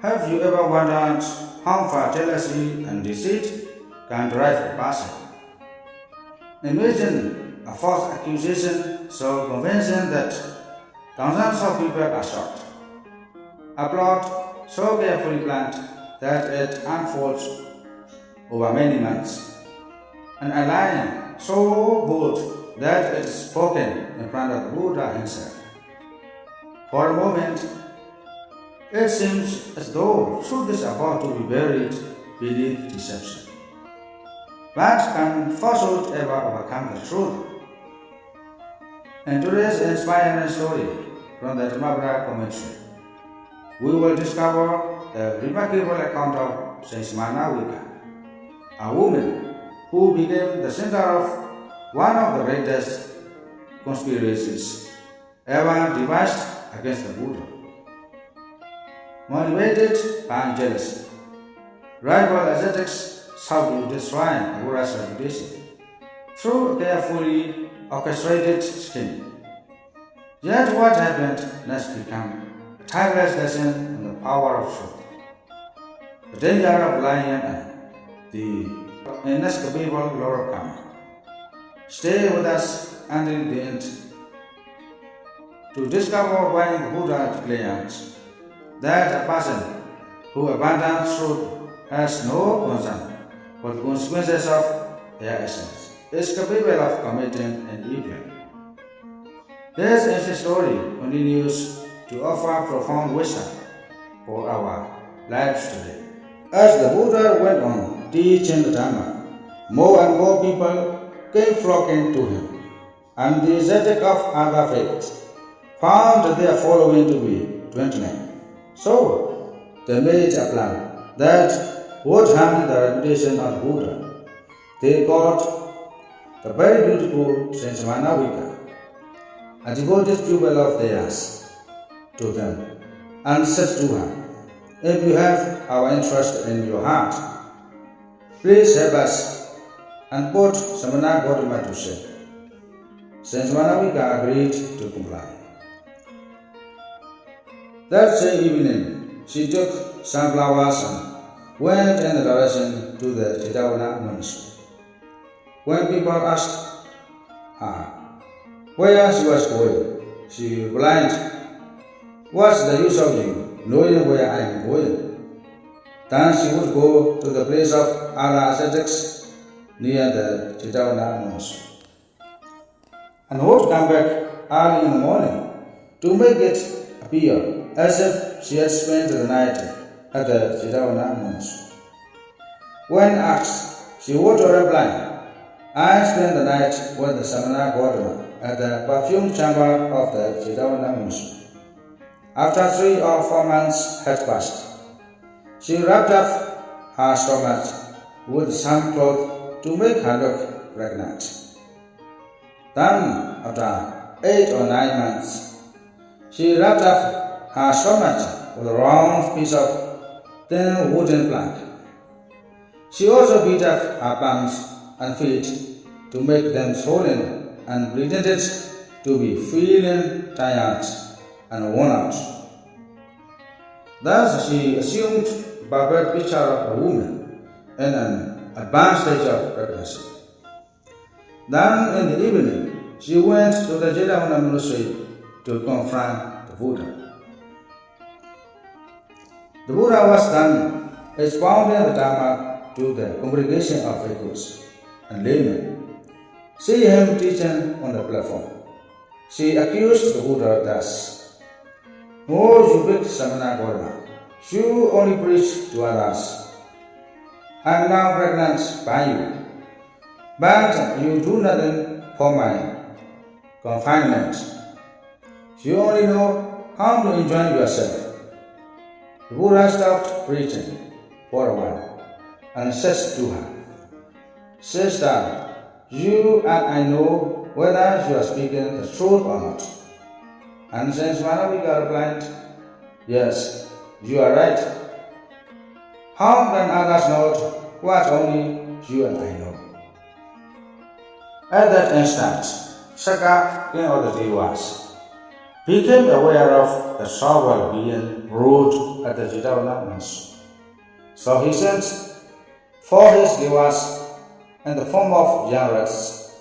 Have you ever wondered how far jealousy and deceit can drive a person? Imagine a false accusation so convincing that thousands of people are shocked. A plot so carefully planned that it unfolds over many months. An lie so bold that it is spoken in front of the Buddha himself. For a moment, it seems as though truth is about to be buried beneath deception. But can falsehood ever overcome the truth? In today's inspiring story from the Dhammapada commentary, we will discover the remarkable account of Saint Manawika, a woman who became the center of one of the greatest conspiracies ever devised against the Buddha. Motivated by jealousy, rival ascetics sought to destroy the Buddha's reputation through a carefully orchestrated scheme. Yet what happened next became a timeless lesson on the power of truth, the danger of lying, and the inescapable law of karma. Stay with us until the end to discover why the Buddha declares that a person who abandons truth has no concern for the consequences of their actions is capable of committing an evil. This ancient story continues to offer profound wisdom for our lives today. As the Buddha went on teaching the Dhamma, more and more people came flocking to him, and the ascetic of other faiths found their following to be dwindling. So they made a plan that would harm the reputation of Buddha. They called the very beautiful Saint Manawika, a devoted pupil of theirs, to them, and said to her, "If you have our interest in your heart, please help us and put Samana Gautama to shame." Saint Manawika agreed to comply. That same evening, she took some flowers and went in the direction to the Chitavana monastery. When people asked her where she was going, she replied, "What's the use of you knowing where I am going?" Then she would go to the place of other ascetics near the Chitavana monastery and would come back early in the morning to make it appear as if she had spent the night at the Chitavana monastery. When asked, she would reply, "I spent the night with the Samana Gautama at the perfume chamber of the Chitavana monastery." After 3 or 4 months had passed, she wrapped up her stomach with some cloth to make her look pregnant. Then, after 8 or 9 months, she wrapped up her stomach with a round piece of thin wooden plank. She also beat up her palms and feet to make them swollen and pretended to be feeling tired and worn out. Thus she assumed a perfect picture of a woman in an advanced stage of pregnancy. Then in the evening, she went to the Chitavana monastery to confront the Buddha. The Buddha was then expounding the Dhamma to the congregation of bhikkhus and laymen. See him teaching on the platform. She accused the Buddha thus, "Oh, you big Samana Gautama, you only preach to others. I am now pregnant by you, but you do nothing for my confinement. You only know how to enjoy yourself." The Buddha stopped preaching for a while and said to her, "Sister, you and I know whether you are speaking the truth or not." And Saint Manawika replied, "Yes, you are right. How can others know what only you and I know?" At that instant, Shaka, king of the Devas, became aware of the trouble being ruled at the Jidavana monsoon. So he sent for his devas in the form of young rats.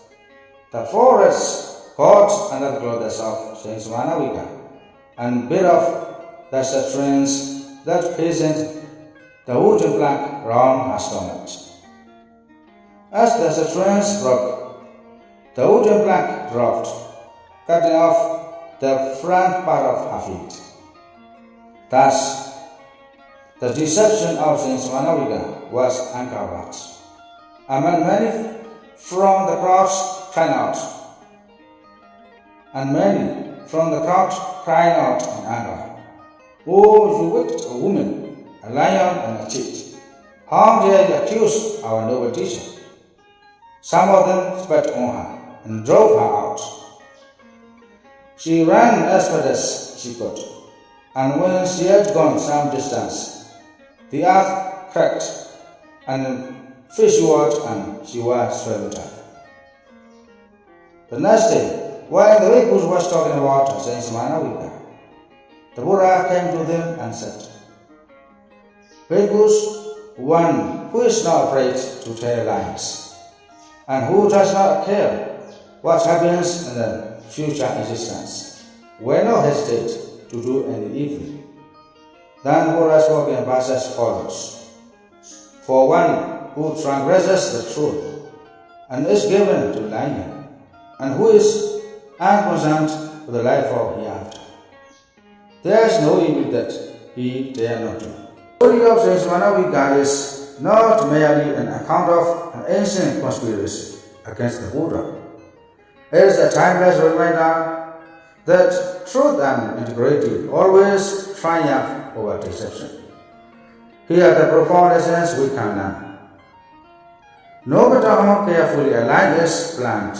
The 4 rats caught under the clothes of Saint Manavika and bit off the strings that fastened the wooden plank round her stomach. As the strings broke, the wooden plank dropped, cutting off the front part of her feet. Thus, the deception of Saint Manavika was uncovered. Among many from the crowds cried out, and many from the crowd cried out in anger, "Oh, you wicked woman, a lion and a cheat! How dare you accuse our noble teacher?" Some of them spat on her and drove her out. She ran as fast as she could, and when she had gone some distance, the earth cracked and fish word and she was swallowed up. The next day, while the Bhikkhus was talking about Saint Manavika, the Buddha came to them and said, "Bhikkhus, one who is not afraid to tell lies, and who does not care what happens in the future existence, will not hesitate to do any evil." Then the Buddha spoke in verses as follows: "For one who transgresses the truth and is given to lying, and who is unconcerned with the life of hereafter, there is no evil that he dare not do." The story of Saint Manavika is not merely an account of an ancient conspiracy against the Buddha. It is a timeless reminder that truth and integrity always triumph over deception. Here the profound essence we can learn. No matter how carefully a lie is planned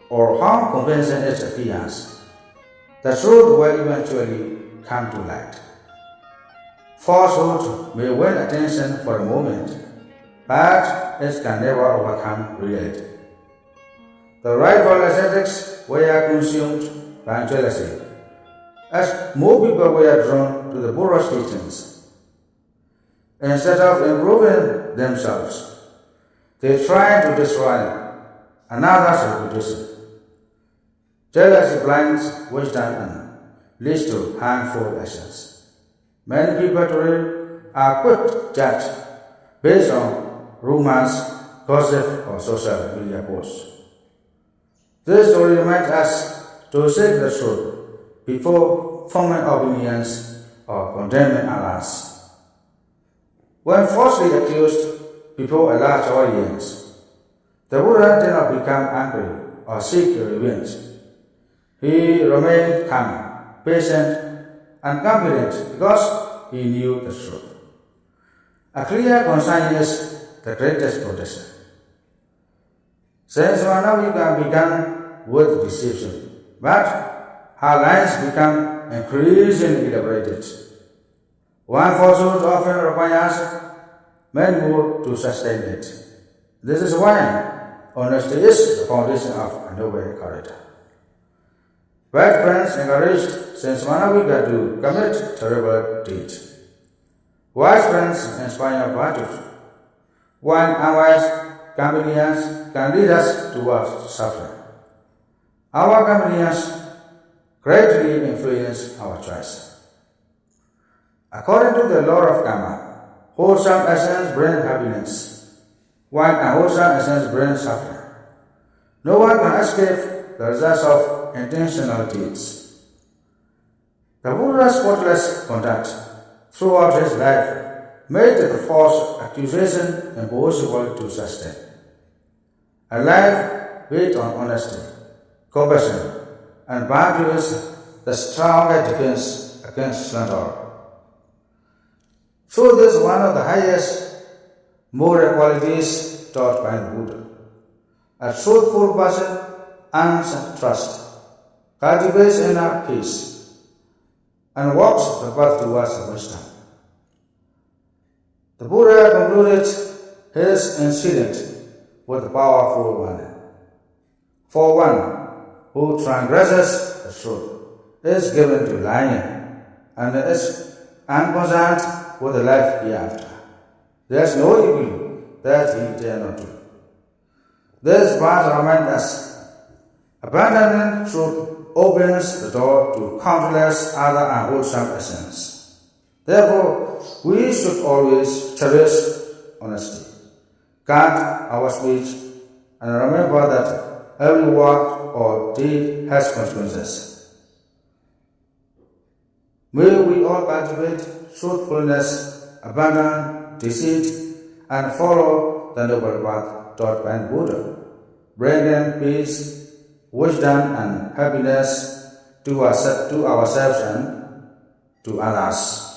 or how convincing it appears, the truth will eventually come to light. Falsehood may win attention for a moment, but it can never overcome reality. The rightful ascetics were consumed by jealousy, as more people were drawn to the Buddha's teachings. Instead of improving themselves, they tried to destroy another's reputation. Jealousy blinds wisdom and leads to harmful actions. Many people today are quick to judge based on rumors, gossip, or social media posts. This story reminds us to seek the truth before forming opinions or condemning others. When falsely accused before a large audience, the Buddha did not become angry or seek revenge. He remained calm, patient, and confident because he knew the truth. A clear conscience is the greatest protection. Saint Manavika began with deception, but her lies become increasingly elaborated. One falsehood often requires many more to sustain it. This is why honesty is the foundation of a noble character. Bad friends encouraged Saint Manavika to commit terrible deeds. Wise friends inspire virtue, while unwise companions can lead us towards suffering. Our companions greatly influence our choice. According to the law of karma, wholesome actions bring happiness, while unwholesome actions bring suffering. No one can escape the results of intentional deeds. The Buddha's spotless conduct throughout his life made the false accusation impossible to sustain. A life built on honesty, compassion, and virtue is the strongest defense against slander. Truth is one of the highest moral qualities taught by the Buddha. A truthful person earns trust, cultivates inner peace, and walks the path towards wisdom. The Buddha concluded his incident with a powerful warning. For one who transgresses the truth is given to lying, and is unconcerned with the life hereafter. There is no evil that he dare not do. This verse reminds us, abandoning truth opens the door to countless other unwholesome actions. Therefore, we should always cherish honesty, guard our speech, and remember that every word or deed has consequences. May we all cultivate truthfulness, abandon deceit, and follow the noble path taught by Buddha, bringing peace, wisdom, and happiness to ourselves and to others.